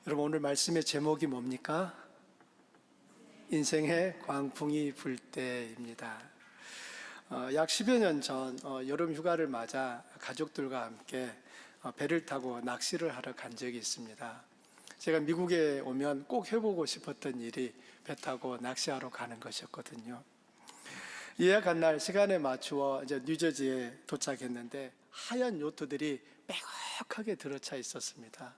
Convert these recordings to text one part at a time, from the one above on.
여러분, 오늘 말씀의 제목이 뭡니까? 인생의 광풍이 불 때입니다. 약 10여 년 전 여름 휴가를 맞아 가족들과 함께 배를 타고 낚시를 하러 간 적이 있습니다. 제가 미국에 오면 꼭 해보고 싶었던 일이 배 타고 낚시하러 가는 것이었거든요. 예약한 날 시간에 맞추어 이제 뉴저지에 도착했는데 하얀 요트들이 빼곡하게 들어차 있었습니다.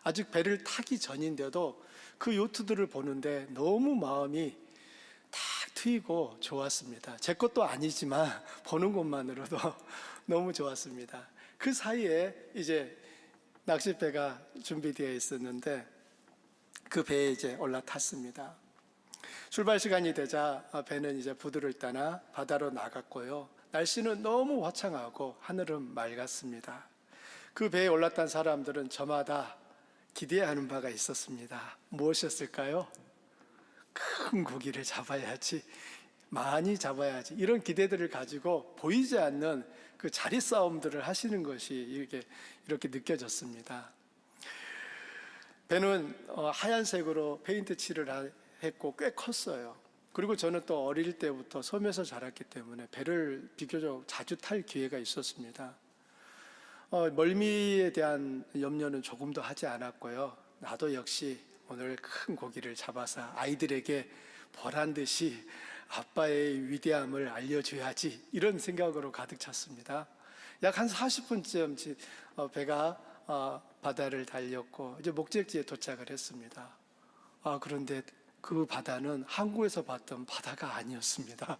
아직 배를 타기 전인데도 그 요트들을 보는데 너무 마음이 탁 트이고 좋았습니다. 제 것도 아니지만 보는 것만으로도 너무 좋았습니다. 그 사이에 이제 낚싯배가 준비되어 있었는데 그 배에 이제 올라탔습니다. 출발 시간이 되자 배는 이제 부두를 따라 바다로 나갔고요. 날씨는 너무 화창하고 하늘은 맑았습니다. 그 배에 올랐던 사람들은 저마다 기대하는 바가 있었습니다. 무엇이었을까요? 큰 고기를 잡아야지, 많이 잡아야지, 이런 기대들을 가지고 보이지 않는 그 자리 싸움들을 하시는 것이 이렇게 느껴졌습니다. 배는 하얀색으로 페인트 칠을 했고 꽤 컸어요. 그리고 저는 또 어릴 때부터 섬에서 자랐기 때문에 배를 비교적 자주 탈 기회가 있었습니다. 멀미에 대한 염려는 조금도 하지 않았고요. 나도 역시 오늘 큰 고기를 잡아서 아이들에게 보란 듯이 아빠의 위대함을 알려줘야지, 이런 생각으로 가득 찼습니다. 약 한 40분쯤 배가 바다를 달렸고 이제 목적지에 도착을 했습니다. 그런데 그 바다는 한국에서 봤던 바다가 아니었습니다.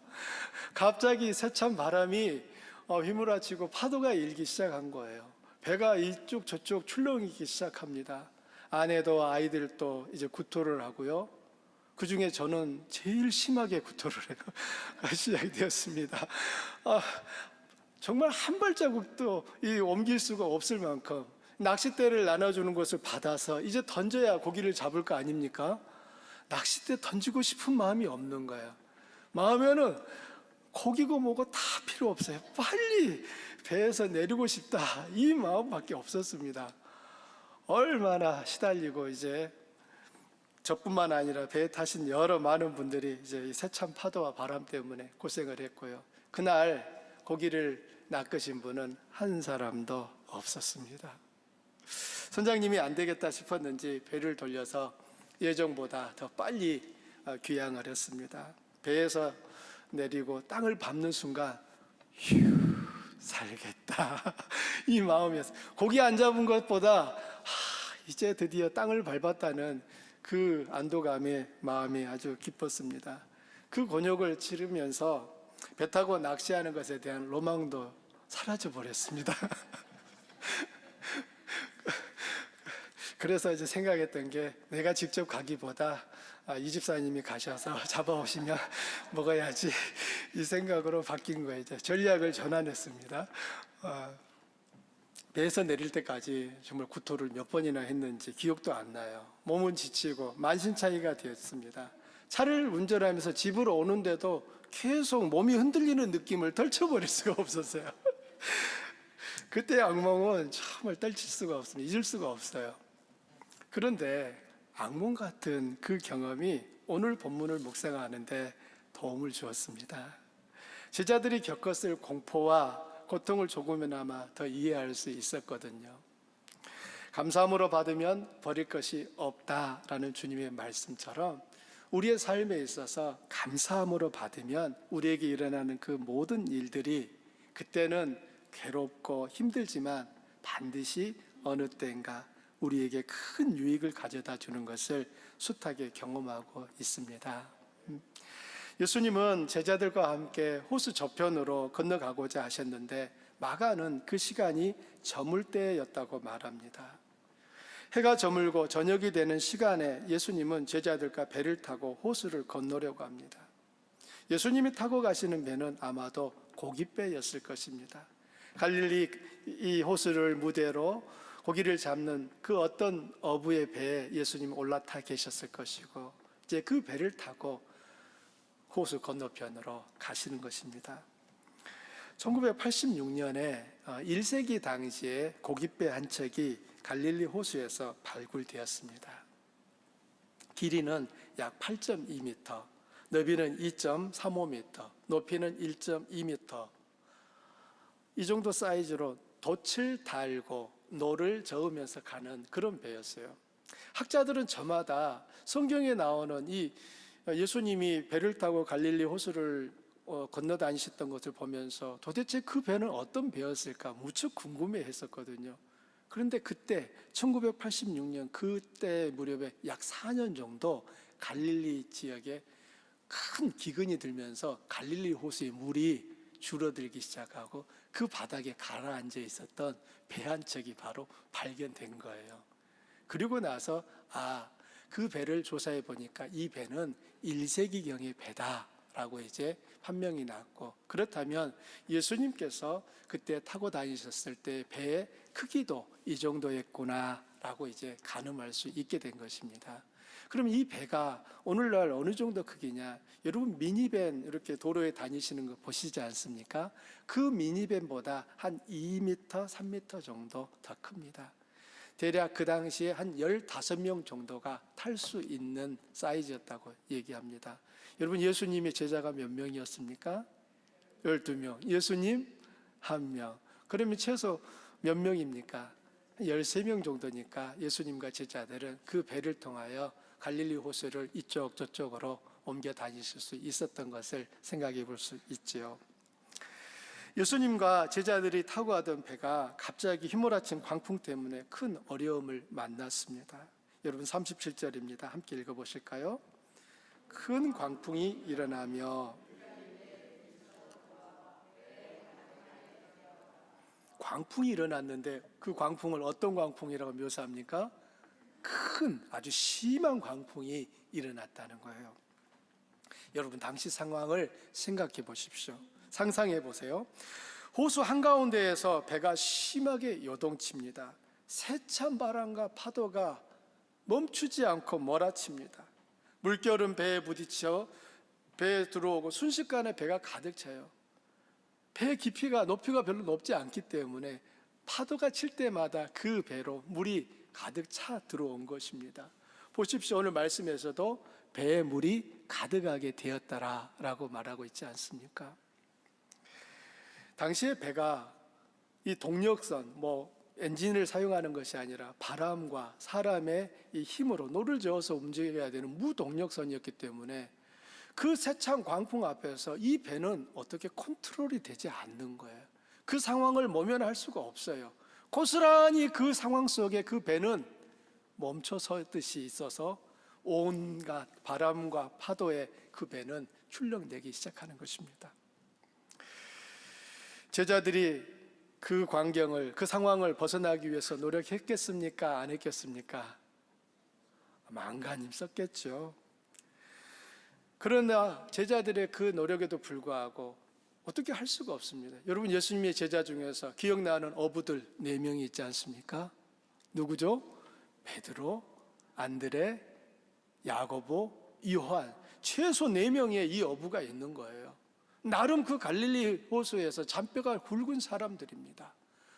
갑자기 세찬 바람이 휘몰아치고 파도가 일기 시작한 거예요. 배가 이쪽 저쪽 출렁이기 시작합니다. 아내도 아이들도 이제 구토를 하고요. 그 중에 저는 제일 심하게 구토를 해요. 시작이 되었습니다. 정말 한 발자국도 옮길 수가 없을 만큼 낚싯대를 나눠주는 것을 받아서 이제 던져야 고기를 잡을 거 아닙니까? 낚싯대 던지고 싶은 마음이 없는 거예요. 마음에는 고기고 뭐고 다 필요 없어요. 빨리 배에서 내리고 싶다, 이 마음밖에 없었습니다. 얼마나 시달리고 이제 저뿐만 아니라 배에 타신 여러 많은 분들이 이제 이 세찬 파도와 바람 때문에 고생을 했고요. 그날 고기를 낚으신 분은 한 사람도 없었습니다. 선장님이 안 되겠다 싶었는지 배를 돌려서 예정보다 더 빨리 귀향을 했습니다. 배에서 내리고 땅을 밟는 순간 휴, 살겠다, 이 마음이었어요. 고기 안 잡은 것보다 이제 드디어 땅을 밟았다는 그 안도감에 마음이 아주 기뻤습니다. 그 곤욕을 치르면서 배 타고 낚시하는 것에 대한 로망도 사라져 버렸습니다. 그래서 이제 생각했던 게, 내가 직접 가기보다 이 집사님이 가셔서 잡아오시면 먹어야지, 이 생각으로 바뀐 거예요. 이제 전략을 전환했습니다. 배에서 내릴 때까지 정말 구토를 몇 번이나 했는지 기억도 안 나요. 몸은 지치고 만신창이가 되었습니다. 차를 운전하면서 집으로 오는데도 계속 몸이 흔들리는 느낌을 떨쳐버릴 수가 없었어요. 그때 악몽은 정말 떨칠 수가 없습니다. 잊을 수가 없어요. 그런데 악몽 같은 그 경험이 오늘 본문을 묵상하는데 도움을 주었습니다. 제자들이 겪었을 공포와 고통을 조금이나마 더 이해할 수 있었거든요. 감사함으로 받으면 버릴 것이 없다라는 주님의 말씀처럼 우리의 삶에 있어서 감사함으로 받으면 우리에게 일어나는 그 모든 일들이 그때는 괴롭고 힘들지만 반드시 어느 때인가 우리에게 큰 유익을 가져다 주는 것을 숱하게 경험하고 있습니다. 예수님은 제자들과 함께 호수 저편으로 건너가고자 하셨는데 마가는 그 시간이 저물 때였다고 말합니다. 해가 저물고 저녁이 되는 시간에 예수님은 제자들과 배를 타고 호수를 건너려고 합니다. 예수님이 타고 가시는 배는 아마도 고깃배였을 것입니다. 갈릴리 이 호수를 무대로 고기를 잡는 그 어떤 어부의 배에 예수님이 올라타 계셨을 것이고 이제 그 배를 타고 호수 건너편으로 가시는 것입니다. 1986년에 1세기 당시에 고깃배 한 척이 갈릴리 호수에서 발굴되었습니다. 길이는 약 8.2m, 너비는 2.35m, 높이는 1.2m. 이 정도 사이즈로 돛을 달고 노를 저으면서 가는 그런 배였어요. 학자들은 저마다 성경에 나오는 이 예수님이 배를 타고 갈릴리 호수를 건너 다니셨던 것을 보면서 도대체 그 배는 어떤 배였을까 무척 궁금해 했었거든요. 그런데 그때 1986년 그때 무렵에 약 4년 정도 갈릴리 지역에 큰 기근이 들면서 갈릴리 호수의 물이 줄어들기 시작하고 그 바닥에 가라앉아 있었던 배 한 척이 바로 발견된 거예요. 그리고 나서 그 배를 조사해 보니까 이 배는 1세기경의 배다라고 이제 판명이 났고, 그렇다면 예수님께서 그때 타고 다니셨을 때 배의 크기도 이 정도였구나라고 이제 가늠할 수 있게 된 것입니다. 그럼 이 배가 오늘날 어느 정도 크기냐? 여러분 미니밴 이렇게 도로에 다니시는 거 보시지 않습니까? 그 미니밴보다 한 2m, 3m 정도 더 큽니다. 대략 그 당시에 한 15명 정도가 탈 수 있는 사이즈였다고 얘기합니다. 여러분 예수님의 제자가 몇 명이었습니까? 12명. 예수님 1명. 그러면 최소 몇 명입니까? 13명 정도니까 예수님과 제자들은 그 배를 통하여 갈릴리 호수를 이쪽 저쪽으로 옮겨 다니실 수 있었던 것을 생각해 볼 수 있지요. 예수님과 제자들이 타고 가던 배가 갑자기 휘몰아친 광풍 때문에 큰 어려움을 만났습니다. 여러분 37절입니다. 함께 읽어보실까요? 큰 광풍이 일어나며, 광풍이 일어났는데 그 광풍을 어떤 광풍이라고 묘사합니까? 큰 아주 심한 광풍이 일어났다는 거예요. 여러분 당시 상황을 생각해 보십시오. 상상해 보세요. 호수 한가운데에서 배가 심하게 요동칩니다. 세찬 바람과 파도가 멈추지 않고 몰아칩니다. 물결은 배에 부딪혀 배에 들어오고 순식간에 배가 가득 차요. 배 깊이가 높이가 별로 높지 않기 때문에 파도가 칠 때마다 그 배로 물이 가득 차 들어온 것입니다. 보십시오. 오늘 말씀에서도 배에 물이 가득하게 되었다라고 말하고 있지 않습니까? 당시에 배가 이 동력선, 엔진을 사용하는 것이 아니라 바람과 사람의 이 힘으로 노를 저어서 움직여야 되는 무동력선이었기 때문에 그 세찬 광풍 앞에서 이 배는 어떻게 컨트롤이 되지 않는 거예요. 그 상황을 모면할 수가 없어요. 고스란히 그 상황 속에 그 배는 멈춰 서듯이 있어서 온갖 바람과 파도에 그 배는 출렁대기 시작하는 것입니다. 제자들이 그 광경을, 그 상황을 벗어나기 위해서 노력했겠습니까? 안 했겠습니까? 만간힘 썼겠죠. 그러나 제자들의 그 노력에도 불구하고 어떻게 할 수가 없습니다. 여러분 예수님의 제자 중에서 기억나는 어부들 4명이 있지 않습니까? 누구죠? 베드로, 안드레, 야고보, 요한, 최소 4명의 이 어부가 있는 거예요. 나름 그 갈릴리 호수에서 잔뼈가 굵은 사람들입니다.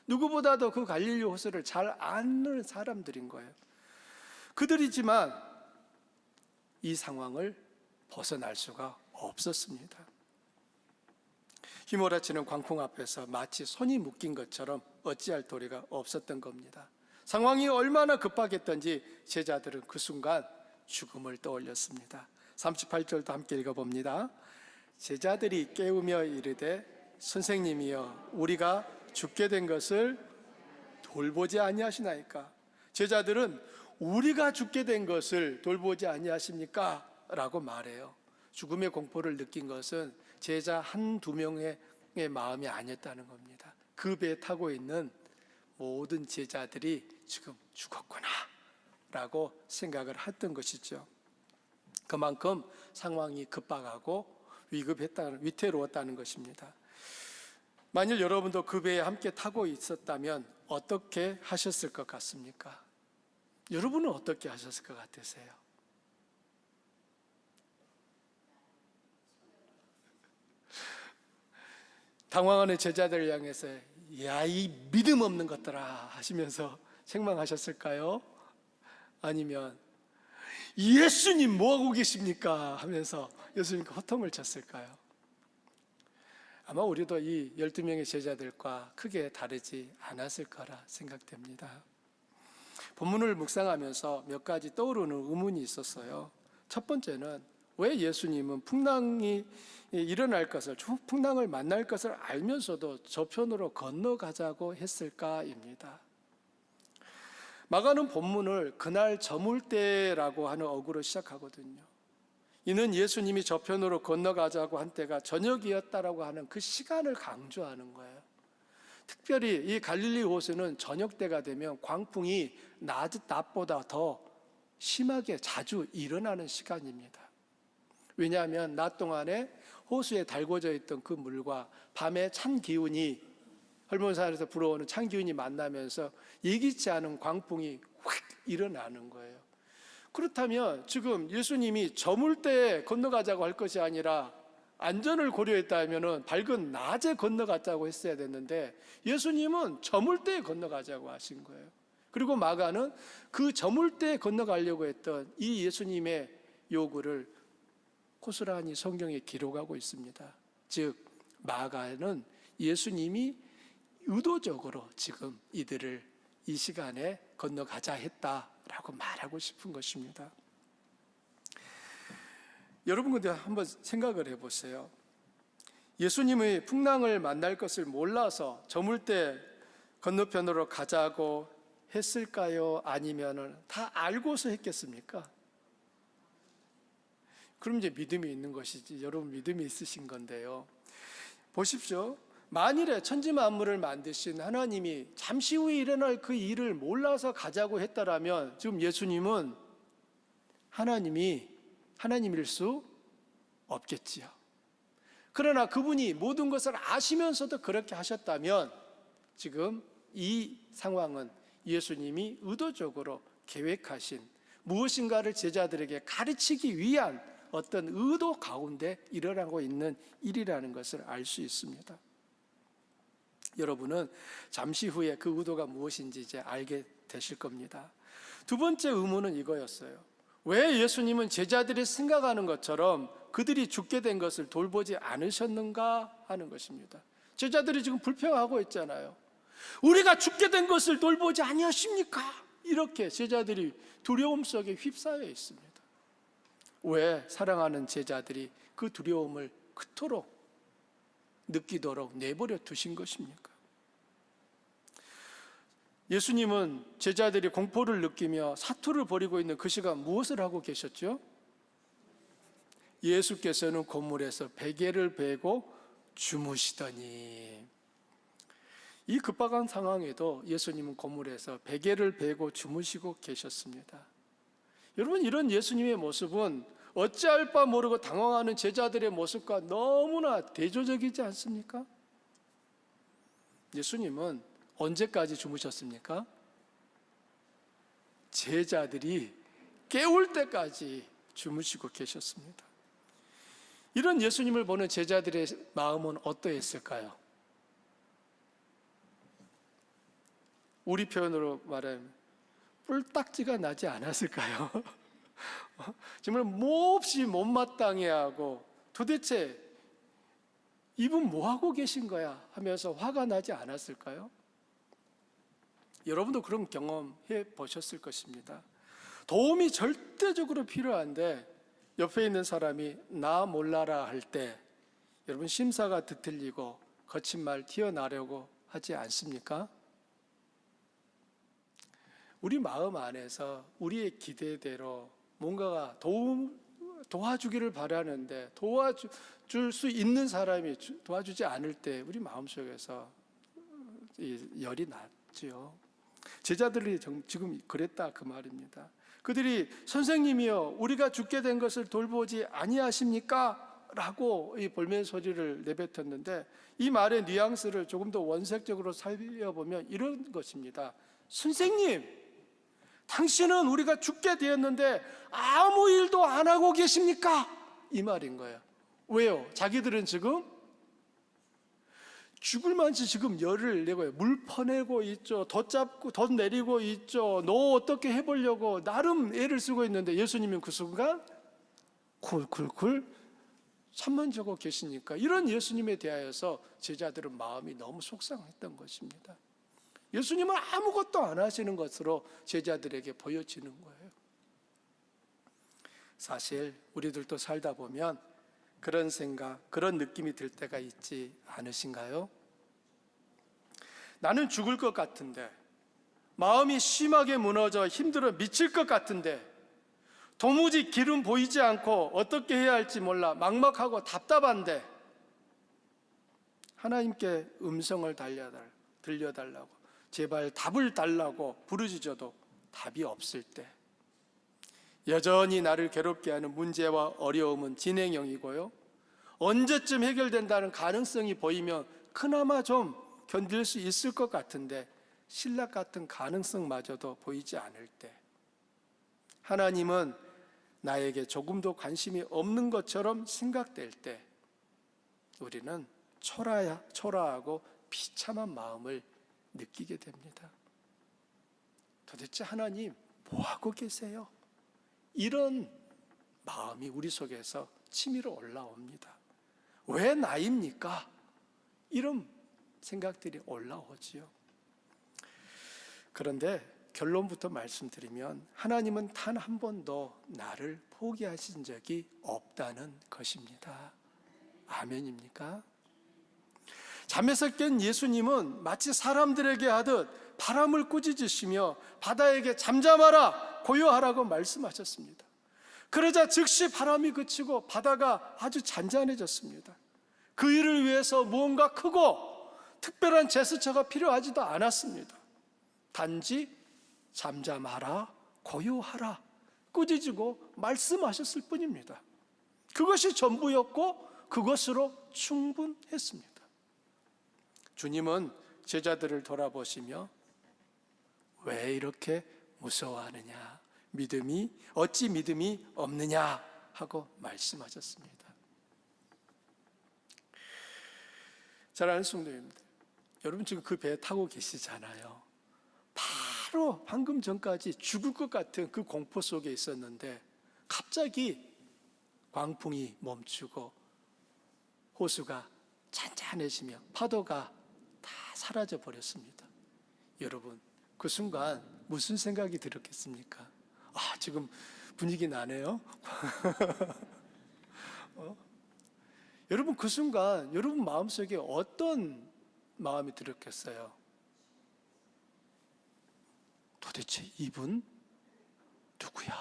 누구보다도 그 갈릴리 호수를 잘 아는 사람들인 거예요. 그들이지만 이 상황을 벗어날 수가 없었습니다. 휘몰아치는 광풍 앞에서 마치 손이 묶인 것처럼 어찌할 도리가 없었던 겁니다. 상황이 얼마나 급박했던지 제자들은 그 순간 죽음을 떠올렸습니다. 38절도 함께 읽어봅니다. 제자들이 깨우며 이르되 선생님이여 우리가 죽게 된 것을 돌보지 아니하시나이까. 제자들은 우리가 죽게 된 것을 돌보지 아니하십니까? 라고 말해요. 죽음의 공포를 느낀 것은 제자 1-2명의 마음이 아니었다는 겁니다. 그 배에 타고 있는 모든 제자들이 지금 죽었구나 라고 생각을 했던 것이죠. 그만큼 상황이 급박하고 위태로웠다는 것입니다. 만일 여러분도 그 배에 함께 타고 있었다면 어떻게 하셨을 것 같습니까? 여러분은 어떻게 하셨을 것 같으세요? 당황하는 제자들을 향해서 야, 이 믿음 없는 것들아 하시면서 책망하셨을까요? 아니면 예수님 뭐하고 계십니까? 하면서 예수님께 호통을 쳤을까요? 아마 우리도 이 12명의 제자들과 크게 다르지 않았을 거라 생각됩니다. 본문을 묵상하면서 몇 가지 떠오르는 의문이 있었어요. 첫 번째는 왜 예수님은 풍랑이 일어날 것을, 풍랑을 만날 것을 알면서도 저편으로 건너가자고 했을까입니다. 마가는 본문을 그날 저물 때라고 하는 어구로 시작하거든요. 이는 예수님이 저편으로 건너가자고 한 때가 저녁이었다라고 하는 그 시간을 강조하는 거예요. 특별히 이 갈릴리 호수는 저녁 때가 되면 광풍이 낮보다 더 심하게 자주 일어나는 시간입니다. 왜냐하면 낮 동안에 호수에 달궈져 있던 그 물과 밤에 찬 기운이, 헐몬산에서 불어오는 찬 기운이 만나면서 예기치 않은 광풍이 확 일어나는 거예요. 그렇다면 지금 예수님이 저물 때 건너가자고 할 것이 아니라 안전을 고려했다면 밝은 낮에 건너가자고 했어야 됐는데 예수님은 저물 때 건너가자고 하신 거예요. 그리고 마가는 그 저물 때 건너가려고 했던 이 예수님의 요구를 고스란히 성경에 기록하고 있습니다. 즉 마가는 예수님이 의도적으로 지금 이들을 이 시간에 건너가자 했다라고 말하고 싶은 것입니다. 여러분 근데 한번 생각을 해보세요. 예수님의 풍랑을 만날 것을 몰라서 저물 때 건너편으로 가자고 했을까요? 아니면 다 알고서 했겠습니까? 그럼 이제 믿음이 있는 것이지. 여러분 믿음이 있으신 건데요. 보십시오. 만일에 천지만물을 만드신 하나님이 잠시 후에 일어날 그 일을 몰라서 가자고 했다라면 지금 예수님은 하나님일 수 없겠지요. 그러나 그분이 모든 것을 아시면서도 그렇게 하셨다면 지금 이 상황은 예수님이 의도적으로 계획하신 무엇인가를 제자들에게 가르치기 위한 어떤 의도 가운데 일어나고 있는 일이라는 것을 알 수 있습니다. 여러분은 잠시 후에 그 의도가 무엇인지 이제 알게 되실 겁니다. 두 번째 의문은 이거였어요. 왜 예수님은 제자들이 생각하는 것처럼 그들이 죽게 된 것을 돌보지 않으셨는가 하는 것입니다. 제자들이 지금 불평하고 있잖아요. 우리가 죽게 된 것을 돌보지 아니하십니까? 이렇게 제자들이 두려움 속에 휩싸여 있습니다. 왜 사랑하는 제자들이 그 두려움을 그토록 느끼도록 내버려 두신 것입니까? 예수님은 제자들이 공포를 느끼며 사투를 벌이고 있는 그 시간 무엇을 하고 계셨죠? 예수께서는 건물에서 베개를 베고 주무시더니, 이 급박한 상황에도 예수님은 건물에서 베개를 베고 주무시고 계셨습니다. 여러분, 이런 예수님의 모습은 어찌할 바 모르고 당황하는 제자들의 모습과 너무나 대조적이지 않습니까? 예수님은 언제까지 주무셨습니까? 제자들이 깨울 때까지 주무시고 계셨습니다. 이런 예수님을 보는 제자들의 마음은 어떠했을까요? 우리 표현으로 말하면 뿔딱지가 나지 않았을까요? 정말 몹시 못마땅해하고 도대체 이분 뭐하고 계신 거야 하면서 화가 나지 않았을까요? 여러분도 그런 경험해 보셨을 것입니다. 도움이 절대적으로 필요한데 옆에 있는 사람이 나 몰라라 할 때 여러분 심사가 뒤틀리고 거친 말 튀어나려고 하지 않습니까? 우리 마음 안에서 우리의 기대대로 뭔가가 도와주기를 바라는데 도와줄 수 있는 사람이 도와주지 않을 때 우리 마음속에서 열이 났지요. 제자들이 지금 그랬다 그 말입니다. 그들이 선생님이여 우리가 죽게 된 것을 돌보지 아니하십니까? 라고 이 볼멘 소리를 내뱉었는데 이 말의 뉘앙스를 조금 더 원색적으로 살펴보면 이런 것입니다. 선생님, 당신은 우리가 죽게 되었는데 아무 일도 안 하고 계십니까? 이 말인 거예요. 왜요? 자기들은 지금 죽을 만치 지금 열을 내고 물 퍼내고 있죠. 덧 잡고 덧 내리고 있죠. 너 어떻게 해보려고 나름 애를 쓰고 있는데 예수님은 그 순간 쿨쿨쿨 잠만 자고 계시니까 이런 예수님에 대하여서 제자들은 마음이 너무 속상했던 것입니다. 예수님은 아무것도 안 하시는 것으로 제자들에게 보여지는 거예요. 사실 우리들도 살다 보면 그런 생각, 그런 느낌이 들 때가 있지 않으신가요? 나는 죽을 것 같은데, 마음이 심하게 무너져 힘들어 미칠 것 같은데, 도무지 길은 보이지 않고 어떻게 해야 할지 몰라 막막하고 답답한데, 하나님께 음성을 들려달라고, 제발 답을 달라고 부르짖어도 답이 없을 때, 여전히 나를 괴롭게 하는 문제와 어려움은 진행형이고요, 언제쯤 해결된다는 가능성이 보이면 그나마 좀 견딜 수 있을 것 같은데 신락 같은 가능성마저도 보이지 않을 때, 하나님은 나에게 조금도 관심이 없는 것처럼 생각될 때 우리는 초라하고 비참한 마음을 느끼게 됩니다. 도대체 하나님 뭐하고 계세요? 이런 마음이 우리 속에서 치밀어 올라옵니다. 왜 나입니까? 이런 생각들이 올라오지요. 그런데 결론부터 말씀드리면 하나님은 단 한 번도 나를 포기하신 적이 없다는 것입니다. 아멘입니까? 잠에서 깬 예수님은 마치 사람들에게 하듯 바람을 꾸짖으시며 바다에게 잠잠하라, 고요하라고 말씀하셨습니다. 그러자 즉시 바람이 그치고 바다가 아주 잔잔해졌습니다. 그 일을 위해서 무언가 크고 특별한 제스처가 필요하지도 않았습니다. 단지 잠잠하라, 고요하라, 꾸짖고 말씀하셨을 뿐입니다. 그것이 전부였고 그것으로 충분했습니다. 주님은 제자들을 돌아보시며 왜 이렇게 무서워하느냐, 어찌 믿음이 없느냐 하고 말씀하셨습니다. 사랑하는 성도님들, 여러분 지금 그 배에 타고 계시잖아요. 바로 방금 전까지 죽을 것 같은 그 공포 속에 있었는데 갑자기 광풍이 멈추고 호수가 잔잔해지며 파도가 다 사라져 버렸습니다. 여러분 그 순간 무슨 생각이 들었겠습니까? 지금 분위기 나네요. 여러분 그 순간 여러분 마음속에 어떤 마음이 들었겠어요? 도대체 이분 누구야?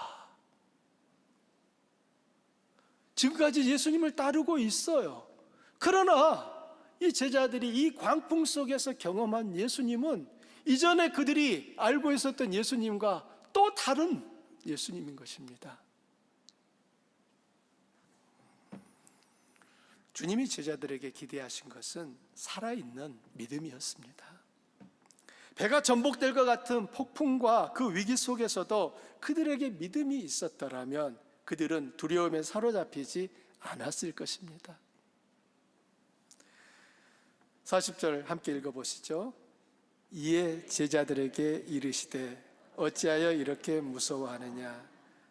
지금까지 예수님을 따르고 있어요. 그러나 이 제자들이 이 광풍 속에서 경험한 예수님은 이전에 그들이 알고 있었던 예수님과 또 다른 예수님인 것입니다. 주님이 제자들에게 기대하신 것은 살아있는 믿음이었습니다. 배가 전복될 것 같은 폭풍과 그 위기 속에서도 그들에게 믿음이 있었더라면 그들은 두려움에 사로잡히지 않았을 것입니다. 40절 함께 읽어보시죠. 이에 제자들에게 이르시되 어찌하여 이렇게 무서워하느냐,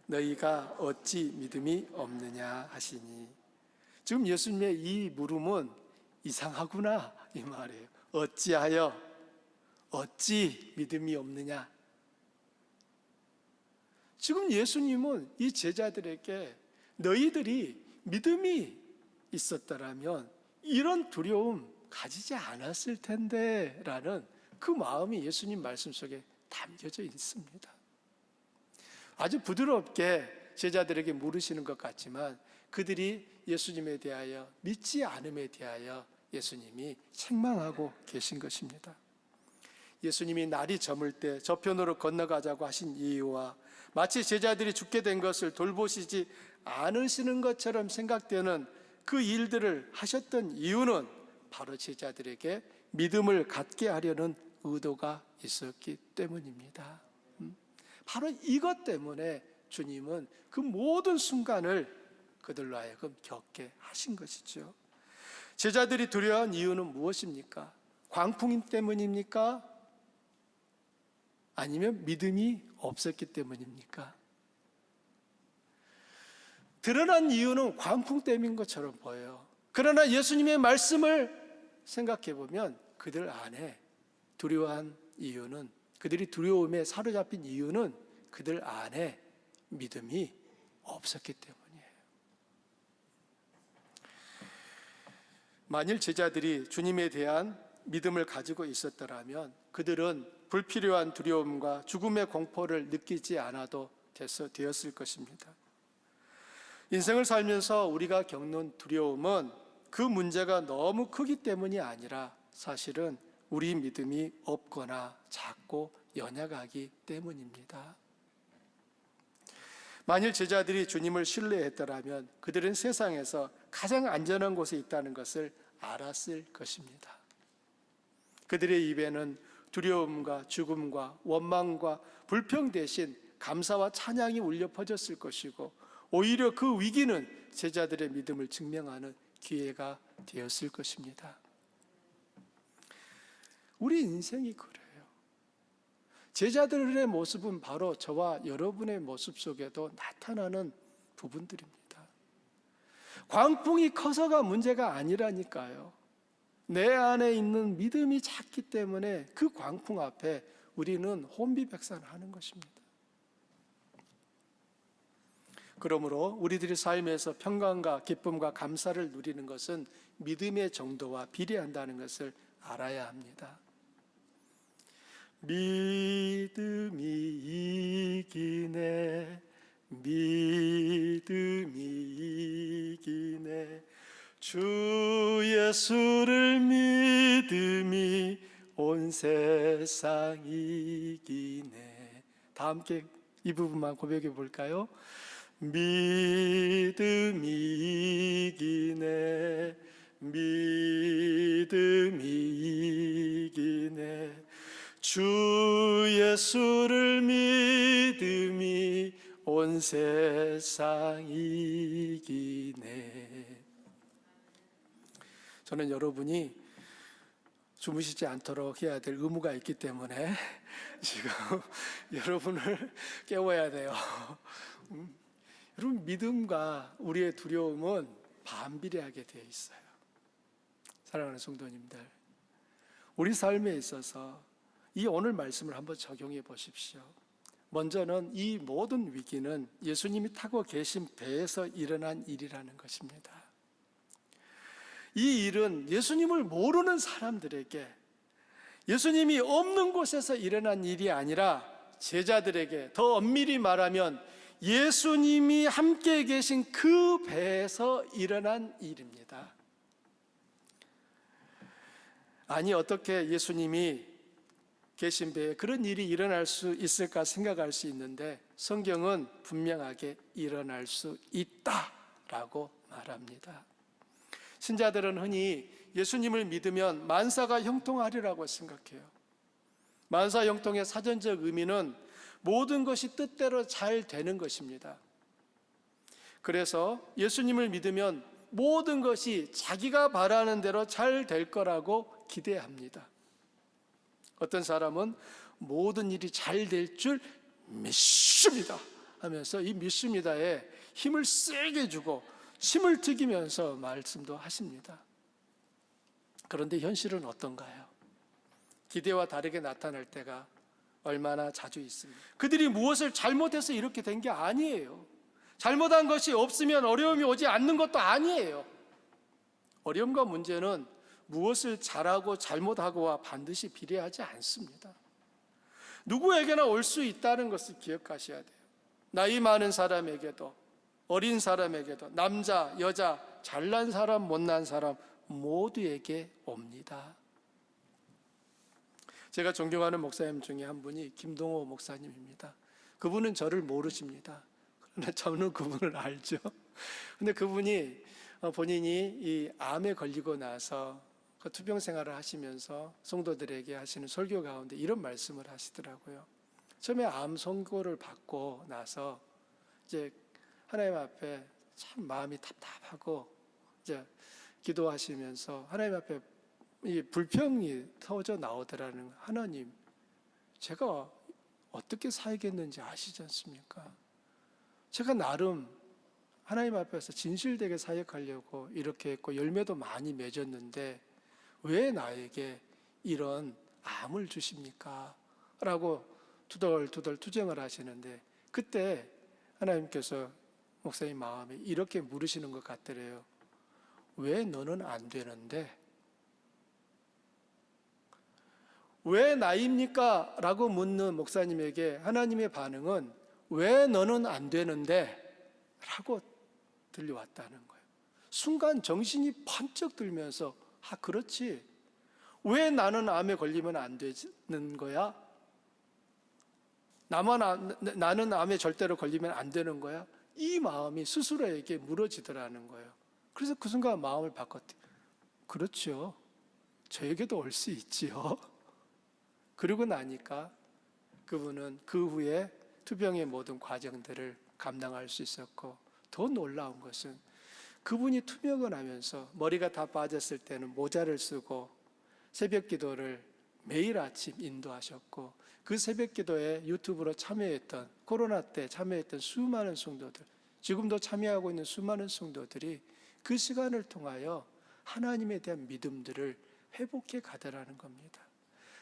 너희가 어찌 믿음이 없느냐 하시니. 지금 예수님의 이 물음은 이상하구나 이 말이에요. 어찌 믿음이 없느냐. 지금 예수님은 이 제자들에게 너희들이 믿음이 있었더라면 이런 두려움 가지지 않았을 텐데 라는 그 마음이 예수님 말씀 속에 담겨져 있습니다. 아주 부드럽게 제자들에게 물으시는 것 같지만 그들이 예수님에 대하여 믿지 않음에 대하여 예수님이 책망하고 계신 것입니다. 예수님이 날이 저물 때 저편으로 건너가자고 하신 이유와 마치 제자들이 죽게 된 것을 돌보시지 않으시는 것처럼 생각되는 그 일들을 하셨던 이유는 바로 제자들에게 믿음을 갖게 하려는 의도가 있었기 때문입니다. 바로 이것 때문에 주님은 그 모든 순간을 그들로 하여금 겪게 하신 것이죠. 제자들이 두려워한 이유는 무엇입니까? 광풍 때문입니까? 아니면 믿음이 없었기 때문입니까? 드러난 이유는 광풍 때문인 것처럼 보여요. 그러나 예수님의 말씀을 생각해 보면 그들 안에 두려워한 이유는, 그들이 두려움에 사로잡힌 이유는 그들 안에 믿음이 없었기 때문이에요. 만일 제자들이 주님에 대한 믿음을 가지고 있었더라면 그들은 불필요한 두려움과 죽음의 공포를 느끼지 않아도 되었을 것입니다. 인생을 살면서 우리가 겪는 두려움은 그 문제가 너무 크기 때문이 아니라 사실은 우리 믿음이 없거나 작고 연약하기 때문입니다. 만일 제자들이 주님을 신뢰했더라면 그들은 세상에서 가장 안전한 곳에 있다는 것을 알았을 것입니다. 그들의 입에는 두려움과 죽음과 원망과 불평 대신 감사와 찬양이 울려 퍼졌을 것이고, 오히려 그 위기는 제자들의 믿음을 증명하는 기회가 되었을 것입니다. 우리 인생이 그래요. 제자들의 모습은 바로 저와 여러분의 모습 속에도 나타나는 부분들입니다. 광풍이 커서가 문제가 아니라니까요. 내 안에 있는 믿음이 작기 때문에 그 광풍 앞에 우리는 혼비백산하는 것입니다. 그러므로 우리들의 삶에서 평강과 기쁨과 감사를 누리는 것은 믿음의 정도와 비례한다는 것을 알아야 합니다. 믿음이 이기네, 믿음이 이기네, 주 예수를 믿음이 온 세상 이기네. 다 함께 이 부분만 고백해 볼까요? 믿음이 이기네, 믿음이 이기네, 주 예수를 믿음이 온 세상 이기네. 저는 여러분이 주무시지 않도록 해야 될 의무가 있기 때문에 지금 여러분을 깨워야 돼요. 여러분, 믿음과 우리의 두려움은 반비례하게 되어 있어요. 사랑하는 성도님들, 우리 삶에 있어서 이 오늘 말씀을 한번 적용해 보십시오. 먼저는 이 모든 위기는 예수님이 타고 계신 배에서 일어난 일이라는 것입니다. 이 일은 예수님을 모르는 사람들에게, 예수님이 없는 곳에서 일어난 일이 아니라 제자들에게, 더 엄밀히 말하면 예수님이 함께 계신 그 배에서 일어난 일입니다. 아니, 어떻게 예수님이 계신 배에 그런 일이 일어날 수 있을까 생각할 수 있는데, 성경은 분명하게 일어날 수 있다라고 말합니다. 신자들은 흔히 예수님을 믿으면 만사가 형통하리라고 생각해요. 만사 형통의 사전적 의미는 모든 것이 뜻대로 잘 되는 것입니다. 그래서 예수님을 믿으면 모든 것이 자기가 바라는 대로 잘 될 거라고 기대합니다. 어떤 사람은 모든 일이 잘 될 줄 믿습니다 하면서 이 믿습니다에 힘을 세게 주고 침을 튀기면서 말씀도 하십니다. 그런데 현실은 어떤가요? 기대와 다르게 나타날 때가 얼마나 자주 있습니다. 그들이 무엇을 잘못해서 이렇게 된 게 아니에요. 잘못한 것이 없으면 어려움이 오지 않는 것도 아니에요. 어려움과 문제는 무엇을 잘하고 잘못하고와 반드시 비례하지 않습니다. 누구에게나 올 수 있다는 것을 기억하셔야 돼요. 나이 많은 사람에게도, 어린 사람에게도, 남자, 여자, 잘난 사람, 못난 사람 모두에게 옵니다. 제가 존경하는 목사님 중에 한 분이 김동호 목사님입니다. 그분은 저를 모르십니다. 그러나 저는 그분을 알죠. 근데 그분이 본인이 이 암에 걸리고 나서 그 투병 생활을 하시면서 성도들에게 하시는 설교 가운데 이런 말씀을 하시더라고요. 처음에 암 선고를 받고 나서 이제 하나님 앞에 참 마음이 답답하고 이제 기도하시면서 하나님 앞에 이 불평이 터져 나오더라는, 하나님, 제가 어떻게 살겠는지 아시지 않습니까? 제가 나름 하나님 앞에서 진실되게 사역하려고 이렇게 했고 열매도 많이 맺었는데 왜 나에게 이런 암을 주십니까? 라고 투덜투덜 투정을 하시는데, 그때 하나님께서 목사님 마음에 이렇게 물으시는 것 같더래요. 왜 너는 안 되는데? 왜 나입니까? 라고 묻는 목사님에게 하나님의 반응은 왜 너는 안 되는데? 라고 들려왔다는 거예요. 순간 정신이 번쩍 들면서, 아, 그렇지. 왜 나는 암에 걸리면 안 되는 거야? 나는 암에 절대로 걸리면 안 되는 거야? 이 마음이 스스로에게 무너지더라는 거예요. 그래서 그 순간 마음을 바꿨대요. 그렇죠. 저에게도 올 수 있지요. 그러고 나니까 그분은 그 후에 투병의 모든 과정들을 감당할 수 있었고, 더 놀라운 것은 그분이 투병을 하면서 머리가 다 빠졌을 때는 모자를 쓰고 새벽 기도를 매일 아침 인도하셨고, 그 새벽 기도에 유튜브로 참여했던, 코로나 때 참여했던 수많은 성도들, 지금도 참여하고 있는 수많은 성도들이 그 시간을 통하여 하나님에 대한 믿음들을 회복해 가더라는 겁니다.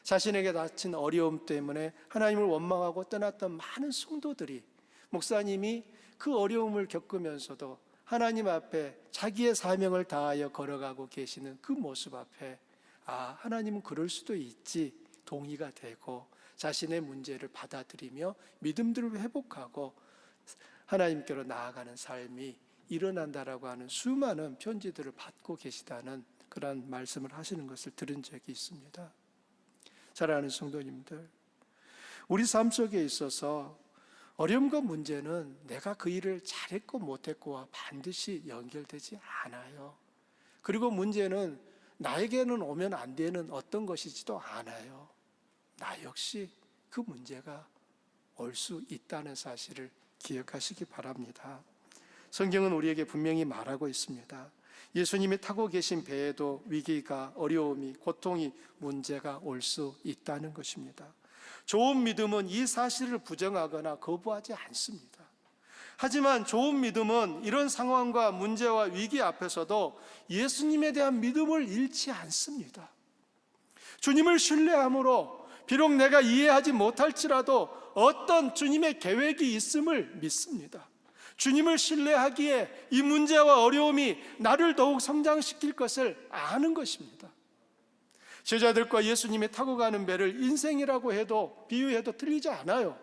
자신에게 닥친 어려움 때문에 하나님을 원망하고 떠났던 많은 성도들이, 목사님이 그 어려움을 겪으면서도 하나님 앞에 자기의 사명을 다하여 걸어가고 계시는 그 모습 앞에, 아, 하나님은 그럴 수도 있지, 동의가 되고 자신의 문제를 받아들이며 믿음들을 회복하고 하나님께로 나아가는 삶이 일어난다라고 하는 수많은 편지들을 받고 계시다는 그런 말씀을 하시는 것을 들은 적이 있습니다. 사랑하는 성도님들, 우리 삶 속에 있어서 어려움과 문제는 내가 그 일을 잘했고 못했고와 반드시 연결되지 않아요. 그리고 문제는 나에게는 오면 안 되는 어떤 것이지도 않아요. 나 역시 그 문제가 올 수 있다는 사실을 기억하시기 바랍니다. 성경은 우리에게 분명히 말하고 있습니다. 예수님이 타고 계신 배에도 위기가, 어려움이, 고통이, 문제가 올 수 있다는 것입니다. 좋은 믿음은 이 사실을 부정하거나 거부하지 않습니다. 하지만 좋은 믿음은 이런 상황과 문제와 위기 앞에서도 예수님에 대한 믿음을 잃지 않습니다. 주님을 신뢰함으로 비록 내가 이해하지 못할지라도 어떤 주님의 계획이 있음을 믿습니다. 주님을 신뢰하기에 이 문제와 어려움이 나를 더욱 성장시킬 것을 아는 것입니다. 제자들과 예수님이 타고 가는 배를 인생이라고 해도, 비유해도 틀리지 않아요.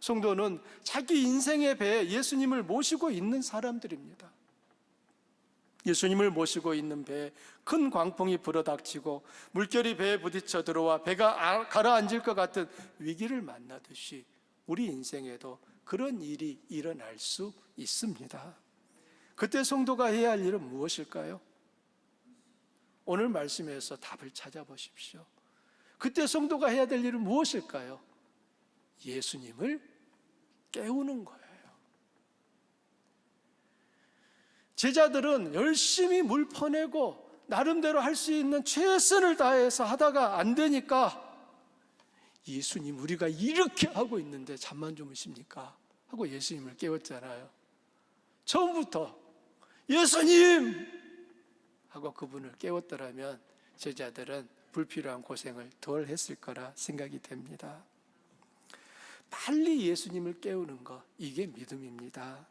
성도는 자기 인생의 배에 예수님을 모시고 있는 사람들입니다. 예수님을 모시고 있는 배에 큰 광풍이 불어닥치고 물결이 배에 부딪혀 들어와 배가 가라앉을 것 같은 위기를 만나듯이 우리 인생에도 그런 일이 일어날 수 있습니다. 그때 성도가 해야 할 일은 무엇일까요? 오늘 말씀에서 답을 찾아보십시오. 그때 성도가 해야 될 일은 무엇일까요? 예수님을 깨우는 거예요. 제자들은 열심히 물 퍼내고 나름대로 할 수 있는 최선을 다해서 하다가 안 되니까, 예수님, 우리가 이렇게 하고 있는데 잠만 주무십니까? 하고 예수님을 깨웠잖아요. 처음부터 예수님! 하고 그분을 깨웠더라면 제자들은 불필요한 고생을 덜 했을 거라 생각이 됩니다. 빨리 예수님을 깨우는 것, 이게 믿음입니다.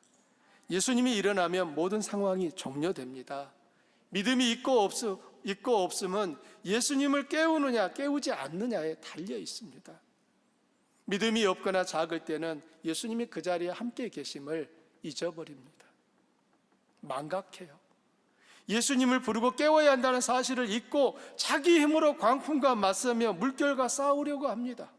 예수님이 일어나면 모든 상황이 종료됩니다. 믿음이 있고 없음은 예수님을 깨우느냐 깨우지 않느냐에 달려 있습니다. 믿음이 없거나 작을 때는 예수님이 그 자리에 함께 계심을 잊어버립니다. 망각해요. 예수님을 부르고 깨워야 한다는 사실을 잊고 자기 힘으로 광풍과 맞서며 물결과 싸우려고 합니다.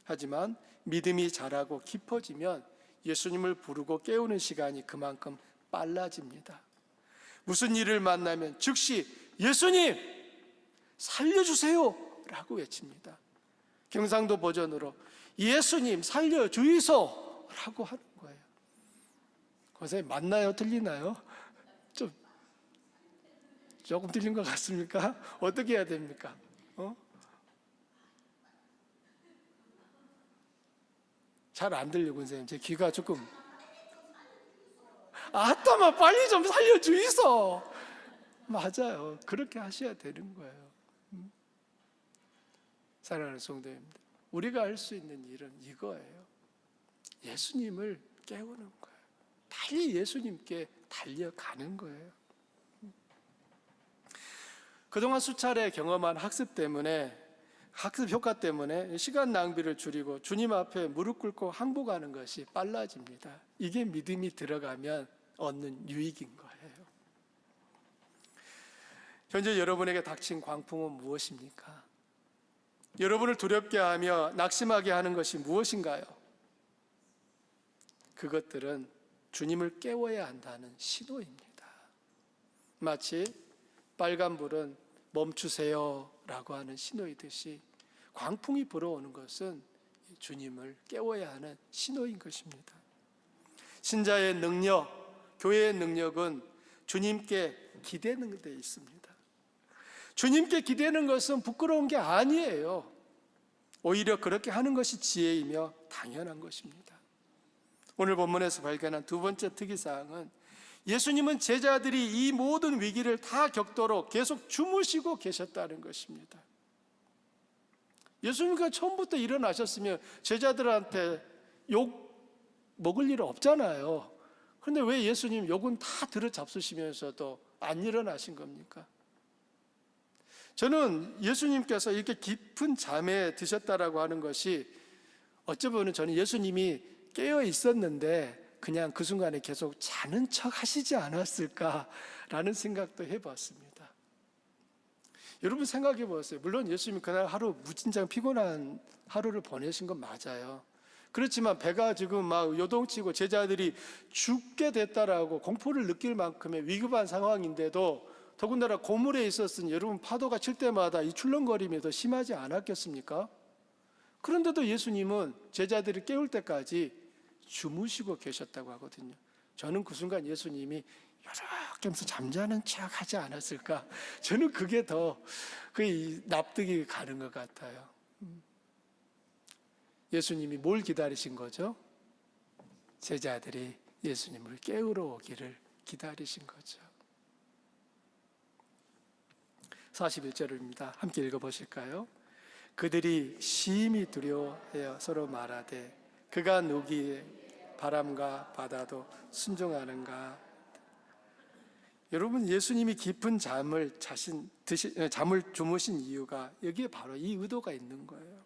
하지만 믿음이 자라고 깊어지면 예수님을 부르고 깨우는 시간이 그만큼 빨라집니다. 무슨 일을 만나면 즉시 예수님 살려주세요 라고 외칩니다. 경상도 버전으로 예수님 살려주이소 라고 하는 거예요. 선생님, 맞나요? 틀리나요? 좀 조금 들린 것 같습니까? 어떻게 해야 됩니까? 잘 안 들려, 권사님. 제 귀가 조금. 아따마, 빨리 좀 살려주이소. 맞아요. 그렇게 하셔야 되는 거예요. 사랑하는 성도님들, 우리가 할 수 있는 일은 이거예요. 예수님을 깨우는 거예요. 빨리 예수님께 달려가는 거예요. 그동안 수차례 경험한 학습 효과 때문에 시간 낭비를 줄이고 주님 앞에 무릎 꿇고 항복하는 것이 빨라집니다. 이게 믿음이 들어가면 얻는 유익인 거예요. 현재 여러분에게 닥친 광풍은 무엇입니까? 여러분을 두렵게 하며 낙심하게 하는 것이 무엇인가요? 그것들은 주님을 깨워야 한다는 신호입니다. 마치 빨간불은 멈추세요 라고 하는 신호이듯이 광풍이 불어오는 것은 주님을 깨워야 하는 신호인 것입니다. 신자의 능력, 교회의 능력은 주님께 기대는 데 있습니다. 주님께 기대는 것은 부끄러운 게 아니에요. 오히려 그렇게 하는 것이 지혜이며 당연한 것입니다. 오늘 본문에서 발견한 두 번째 특이사항은 예수님은 제자들이 이 모든 위기를 다 겪도록 계속 주무시고 계셨다는 것입니다. 예수님과 처음부터 일어나셨으면 제자들한테 욕 먹을 일은 없잖아요. 그런데 왜 예수님 욕은 다 들어잡수시면서도 안 일어나신 겁니까? 저는 예수님께서 이렇게 깊은 잠에 드셨다라고 하는 것이 어찌 보면 저는 예수님이 깨어 있었는데 그냥 그 순간에 계속 자는 척 하시지 않았을까라는 생각도 해봤습니다. 여러분 생각해 보세요. 물론 예수님이 그날 하루 무진장 피곤한 하루를 보내신 건 맞아요. 그렇지만 배가 지금 막 요동치고 제자들이 죽게 됐다라고 공포를 느낄 만큼의 위급한 상황인데도 더군다나 고물에 있었으니 여러분 파도가 칠 때마다 이 출렁거림이 더 심하지 않았겠습니까? 그런데도 예수님은 제자들이 깨울 때까지 주무시고 계셨다고 하거든요. 저는 그 순간 예수님이 이렇게 하면서 잠자는 척 하지 않았을까? 저는 그게 더 납득이 가는 것 같아요. 예수님이 뭘 기다리신 거죠? 제자들이 예수님을 깨우러 오기를 기다리신 거죠. 41절입니다. 함께 읽어보실까요? 그들이 심히 두려워하여 서로 말하되 그가 누구기에 바람과 바다도 순종하는가? 여러분, 예수님이 깊은 잠을 주무신 이유가 여기에 바로 이 의도가 있는 거예요.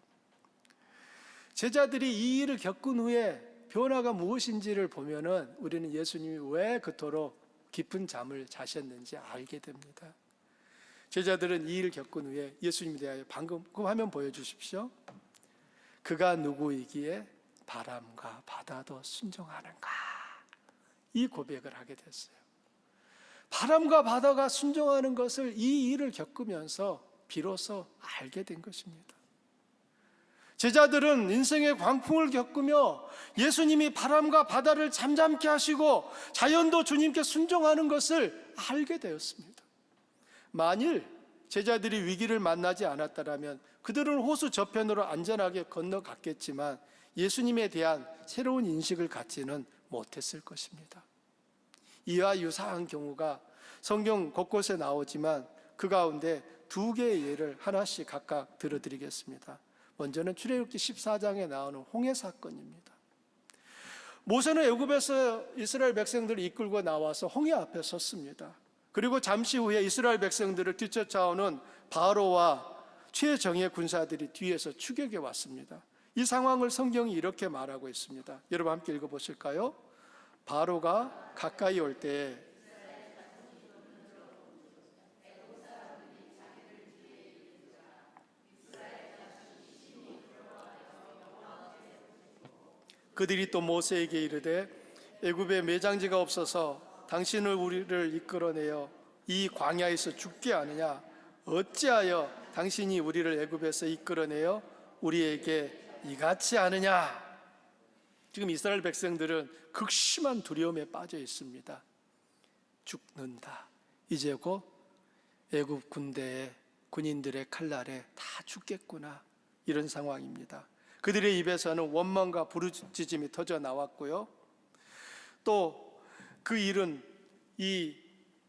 제자들이 이 일을 겪은 후에 변화가 무엇인지를 보면은 우리는 예수님이 왜 그토록 깊은 잠을 자셨는지 알게 됩니다. 제자들은 이 일을 겪은 후에 예수님에 대하여 방금 그 화면 보여주십시오. 그가 누구이기에 바람과 바다도 순종하는가? 이 고백을 하게 됐어요. 바람과 바다가 순종하는 것을 이 일을 겪으면서 비로소 알게 된 것입니다. 제자들은 인생의 광풍을 겪으며 예수님이 바람과 바다를 잠잠케 하시고 자연도 주님께 순종하는 것을 알게 되었습니다. 만일 제자들이 위기를 만나지 않았다면 그들은 호수 저편으로 안전하게 건너갔겠지만 예수님에 대한 새로운 인식을 갖지는 못했을 것입니다. 이와 유사한 경우가 성경 곳곳에 나오지만 그 가운데 두 개의 예를 하나씩 각각 들어드리겠습니다. 먼저는 출애굽기 14장에 나오는 홍해 사건입니다. 모세는 애굽에서 이스라엘 백성들을 이끌고 나와서 홍해 앞에 섰습니다. 그리고 잠시 후에 이스라엘 백성들을 뒤쫓아오는 바로와 최정예 군사들이 뒤에서 추격해 왔습니다. 이 상황을 성경이 이렇게 말하고 있습니다. 여러분 함께 읽어보실까요? 바로가 가까이 올 때에 그들이 또 모세에게 이르되 애굽에 매장지가 없어서 당신을 우리를 이끌어내어 이 광야에서 죽게 하느냐? 어찌하여 당신이 우리를 애굽에서 이끌어내어 우리에게 이같이 하느냐? 지금 이스라엘 백성들은 극심한 두려움에 빠져 있습니다. 죽는다. 이제 곧 애굽 군대의 군인들의 칼날에 다 죽겠구나, 이런 상황입니다. 그들의 입에서는 원망과 부르짖음이 터져 나왔고요. 또 그 일은 이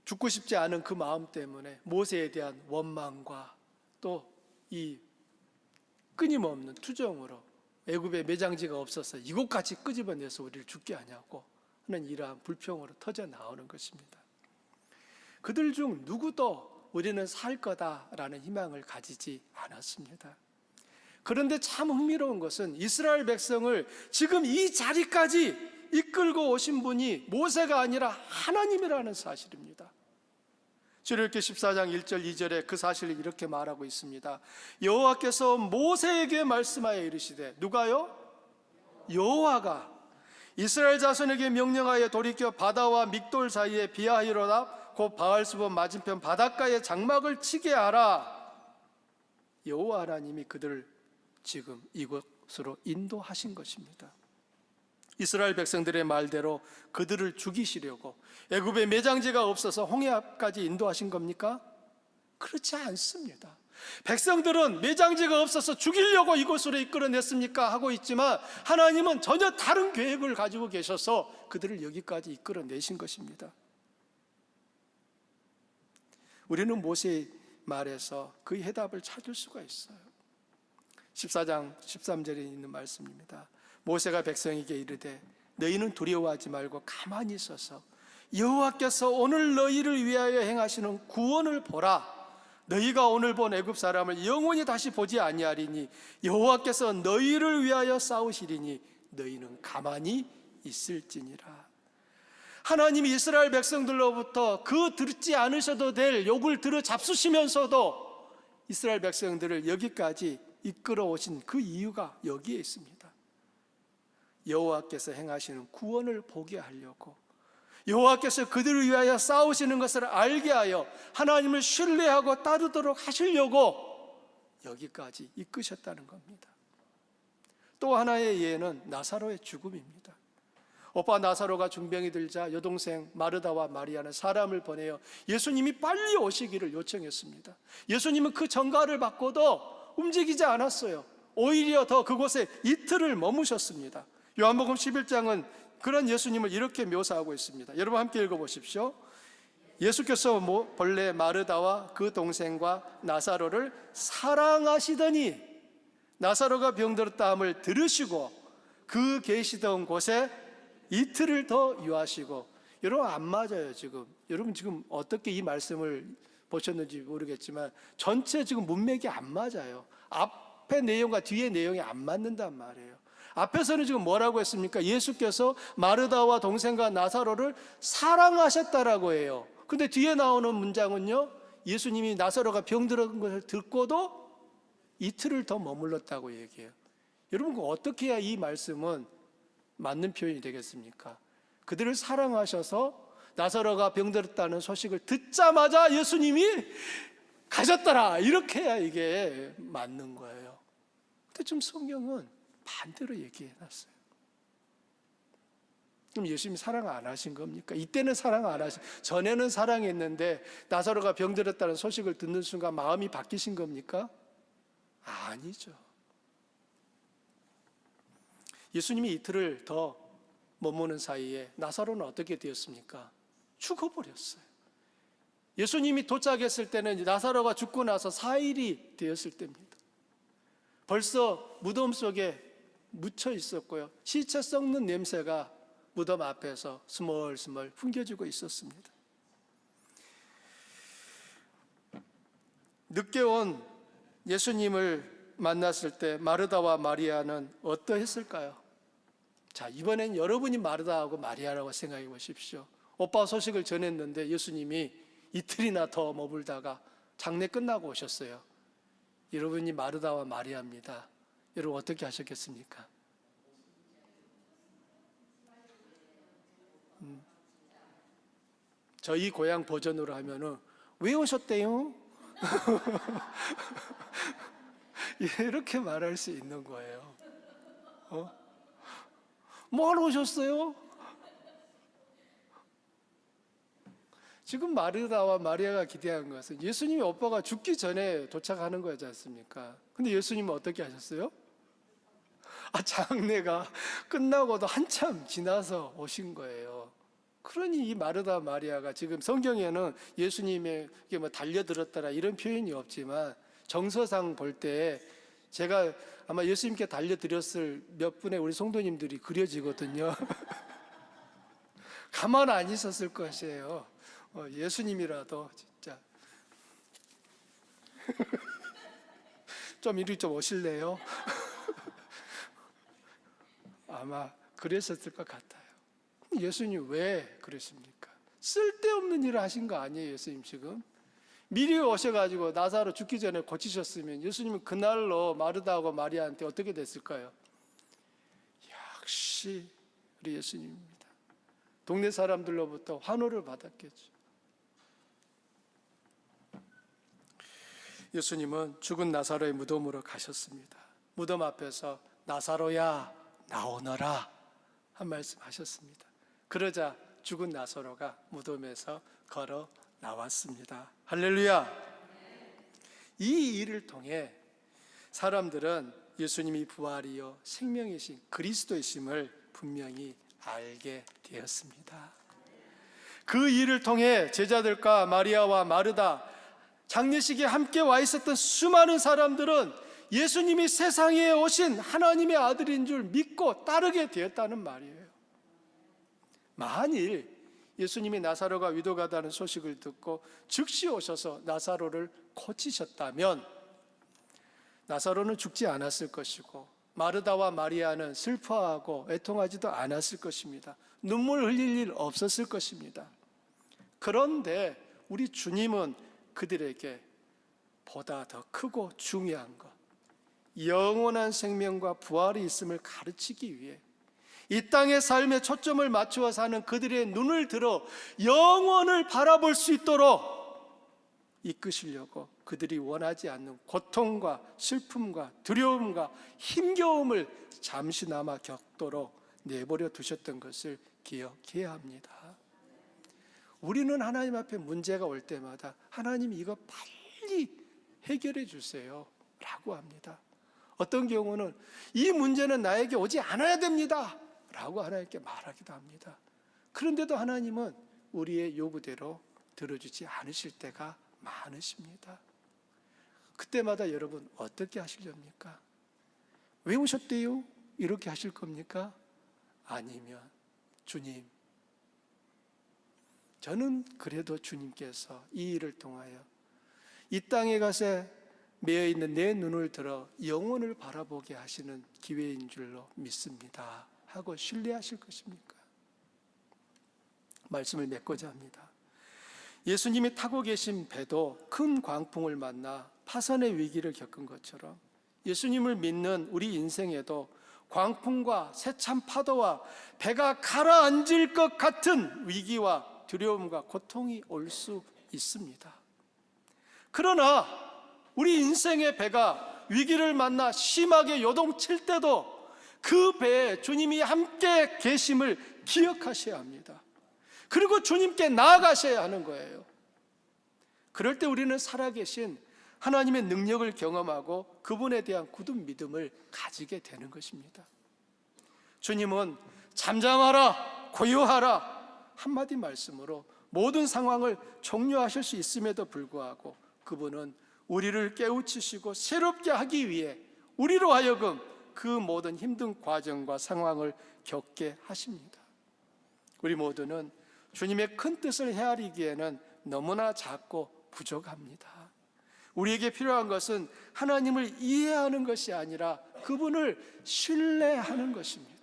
죽고 싶지 않은 그 마음 때문에 모세에 대한 원망과 또 이 끊임없는 투정으로 애굽에 매장지가 없어서 이곳까지 끄집어내서 우리를 죽게 하냐고 하는 이러한 불평으로 터져 나오는 것입니다. 그들 중 누구도 우리는 살 거다라는 희망을 가지지 않았습니다. 그런데 참 흥미로운 것은 이스라엘 백성을 지금 이 자리까지 이끌고 오신 분이 모세가 아니라 하나님이라는 사실입니다. 출애굽기 14장 1절 2절에 그 사실을 이렇게 말하고 있습니다. 여호와께서 모세에게 말씀하여 이르시되, 누가요? 여호와가 이스라엘 자손에게 명령하여 돌이켜 바다와 믹돌 사이에 비하히로답 곧 바알스본 맞은편 바닷가에 장막을 치게 하라. 여호와 하나님이 그들을 지금 이곳으로 인도하신 것입니다. 이스라엘 백성들의 말대로 그들을 죽이시려고 애굽에 매장지가 없어서 홍해까지 인도하신 겁니까? 그렇지 않습니다. 백성들은 매장지가 없어서 죽이려고 이곳으로 이끌어냈습니까? 하고 있지만 하나님은 전혀 다른 계획을 가지고 계셔서 그들을 여기까지 이끌어내신 것입니다. 우리는 모세의 말에서 그 해답을 찾을 수가 있어요. 14장 13절에 있는 말씀입니다. 모세가 백성에게 이르되, 너희는 두려워하지 말고 가만히 있어서 여호와께서 오늘 너희를 위하여 행하시는 구원을 보라. 너희가 오늘 본 애굽 사람을 영원히 다시 보지 아니하리니 여호와께서 너희를 위하여 싸우시리니 너희는 가만히 있을지니라. 하나님이 이스라엘 백성들로부터 그 듣지 않으셔도 될 욕을 들어 잡수시면서도 이스라엘 백성들을 여기까지 이끌어 오신 그 이유가 여기에 있습니다. 여호와께서 행하시는 구원을 보게 하려고, 여호와께서 그들을 위하여 싸우시는 것을 알게 하여 하나님을 신뢰하고 따르도록 하시려고 여기까지 이끄셨다는 겁니다. 또 하나의 예는 나사로의 죽음입니다. 오빠 나사로가 중병이 들자 여동생 마르다와 마리아는 사람을 보내어 예수님이 빨리 오시기를 요청했습니다. 예수님은 그 전가를 받고도 움직이지 않았어요. 오히려 더 그곳에 이틀을 머무셨습니다. 요한복음 11장은 그런 예수님을 이렇게 묘사하고 있습니다. 여러분 함께 읽어보십시오. 예수께서 본래 마르다와 그 동생과 나사로를 사랑하시더니 나사로가 병들었다 함을 들으시고 그 계시던 곳에 이틀을 더 유하시고. 여러분 안 맞아요. 여러분 지금 어떻게 이 말씀을 보셨는지 모르겠지만 전체 지금 문맥이 안 맞아요. 앞에 내용과 뒤에 내용이 안 맞는단 말이에요. 앞에서는 지금 뭐라고 했습니까? 예수께서 마르다와 동생과 나사로를 사랑하셨다라고 해요. 근데 뒤에 나오는 문장은요, 예수님이 나사로가 병들은 것을 듣고도 이틀을 더 머물렀다고 얘기해요. 여러분 어떻게 해야 이 말씀은 맞는 표현이 되겠습니까? 그들을 사랑하셔서 나사로가 병들었다는 소식을 듣자마자 예수님이 가셨더라, 이렇게 해야 이게 맞는 거예요. 근데 지금 성경은 반대로 얘기해놨어요. 그럼 예수님이 사랑 안 하신 겁니까? 이때는 사랑 안 하신, 전에는 사랑했는데 나사로가 병들었다는 소식을 듣는 순간 마음이 바뀌신 겁니까? 아니죠. 예수님이 이틀을 더 머무는 사이에 나사로는 어떻게 되었습니까? 죽어버렸어요. 예수님이 도착했을 때는 나사로가 죽고 나서 4일이 되었을 때입니다. 벌써 무덤 속에 묻혀 있었고요, 시체 썩는 냄새가 무덤 앞에서 스멀스멀 풍겨지고 있었습니다. 늦게 온 예수님을 만났을 때 마르다와 마리아는 어떠했을까요? 자, 이번엔 여러분이 마르다하고 마리아라고 생각해 보십시오. 오빠 소식을 전했는데 예수님이 이틀이나 더 머물다가 장례 끝나고 오셨어요. 여러분이 마르다와 마리아입니다. 여러분 어떻게 하셨겠습니까? 저희 고향 버전으로 하면은 왜 오셨대요? 이렇게 말할 수 있는 거예요. 뭐하러 오셨어요? 지금 마르다와 마리아가 기대한 것은 예수님이 오빠가 죽기 전에 도착하는 거지 않습니까? 근데 예수님은 어떻게 하셨어요? 장례가 끝나고도 한참 지나서 오신 거예요. 그러니 이 마르다 마리아가 지금 성경에는 예수님에게 뭐 달려들었더라 이런 표현이 없지만 정서상 볼 때 제가 아마 예수님께 달려드렸을 몇 분의 우리 성도님들이 그려지거든요. 가만 안 있었을 것이에요. 예수님이라도 진짜 좀 이리 좀 오실래요? 아마 그랬었을 것 같아요. 예수님 왜 그러십니까? 쓸데없는 일을 하신 거 아니에요, 예수님 지금? 미리 오셔가지고 나사로 죽기 전에 고치셨으면 예수님은 그날로 마르다하고 마리아한테 어떻게 됐을까요? 역시 우리 예수님입니다. 동네 사람들로부터 환호를 받았겠죠. 예수님은 죽은 나사로의 무덤으로 가셨습니다. 무덤 앞에서 나사로야 나오너라 한 말씀 하셨습니다. 그러자 죽은 나사로가 무덤에서 걸어 나왔습니다. 할렐루야. 이 일을 통해 사람들은 예수님이 부활이요 생명이신 그리스도이심을 분명히 알게 되었습니다. 그 일을 통해 제자들과 마리아와 마르다, 장례식에 함께 와 있었던 수많은 사람들은 예수님이 세상에 오신 하나님의 아들인 줄 믿고 따르게 되었다는 말이에요. 만일 예수님이 나사로가 위독하다는 소식을 듣고 즉시 오셔서 나사로를 고치셨다면 나사로는 죽지 않았을 것이고 마르다와 마리아는 슬퍼하고 애통하지도 않았을 것입니다. 눈물 흘릴 일 없었을 것입니다. 그런데 우리 주님은 그들에게 보다 더 크고 중요한 것, 영원한 생명과 부활이 있음을 가르치기 위해 이 땅의 삶에 초점을 맞추어 사는 그들의 눈을 들어 영원을 바라볼 수 있도록 이끄시려고 그들이 원하지 않는 고통과 슬픔과 두려움과 힘겨움을 잠시나마 겪도록 내버려 두셨던 것을 기억해야 합니다. 우리는 하나님 앞에 문제가 올 때마다 하나님 이거 빨리 해결해 주세요 라고 합니다. 어떤 경우는 이 문제는 나에게 오지 않아야 됩니다 라고 하나님께 말하기도 합니다. 그런데도 하나님은 우리의 요구대로 들어주지 않으실 때가 많으십니다. 그때마다 여러분 어떻게 하시렵니까? 왜 오셨대요? 이렇게 하실 겁니까? 아니면 주님, 저는 그래도 주님께서 이 일을 통하여 이 땅에 가서 매여있는 내 눈을 들어 영혼을 바라보게 하시는 기회인 줄로 믿습니다 하고 신뢰하실 것입니까? 말씀을 맺고자 합니다. 예수님이 타고 계신 배도 큰 광풍을 만나 파산의 위기를 겪은 것처럼 예수님을 믿는 우리 인생에도 광풍과 세찬 파도와 배가 가라앉을 것 같은 위기와 두려움과 고통이 올 수 있습니다. 그러나 우리 인생의 배가 위기를 만나 심하게 요동칠 때도 그 배에 주님이 함께 계심을 기억하셔야 합니다. 그리고 주님께 나아가셔야 하는 거예요. 그럴 때 우리는 살아계신 하나님의 능력을 경험하고 그분에 대한 굳은 믿음을 가지게 되는 것입니다. 주님은 잠잠하라, 고요하라 한마디 말씀으로 모든 상황을 종료하실 수 있음에도 불구하고 그분은 우리를 깨우치시고 새롭게 하기 위해 우리로 하여금 그 모든 힘든 과정과 상황을 겪게 하십니다. 우리 모두는 주님의 큰 뜻을 헤아리기에는 너무나 작고 부족합니다. 우리에게 필요한 것은 하나님을 이해하는 것이 아니라 그분을 신뢰하는 것입니다.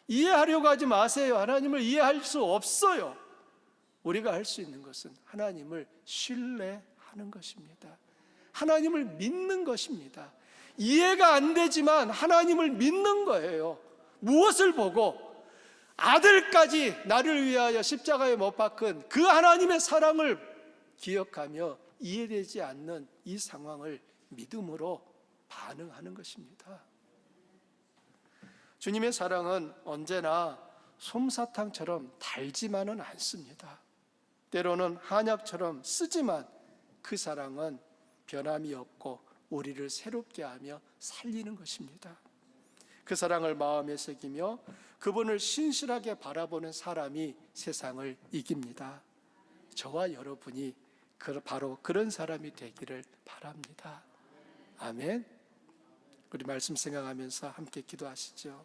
이해하려고 하지 마세요. 하나님을 이해할 수 없어요. 우리가 할 수 있는 것은 하나님을 신뢰하는 것입니다. 하나님을 믿는 것입니다. 이해가 안 되지만 하나님을 믿는 거예요. 무엇을 보고? 아들까지 나를 위하여 십자가에 못 박은 그 하나님의 사랑을 기억하며 이해되지 않는 이 상황을 믿음으로 반응하는 것입니다. 주님의 사랑은 언제나 솜사탕처럼 달지만은 않습니다. 때로는 한약처럼 쓰지만 그 사랑은 변함이 없고 우리를 새롭게 하며 살리는 것입니다. 그 사랑을 마음에 새기며 그분을 신실하게 바라보는 사람이 세상을 이깁니다. 저와 여러분이 바로 그런 사람이 되기를 바랍니다. 아멘. 우리 말씀 생각하면서 함께 기도하시죠.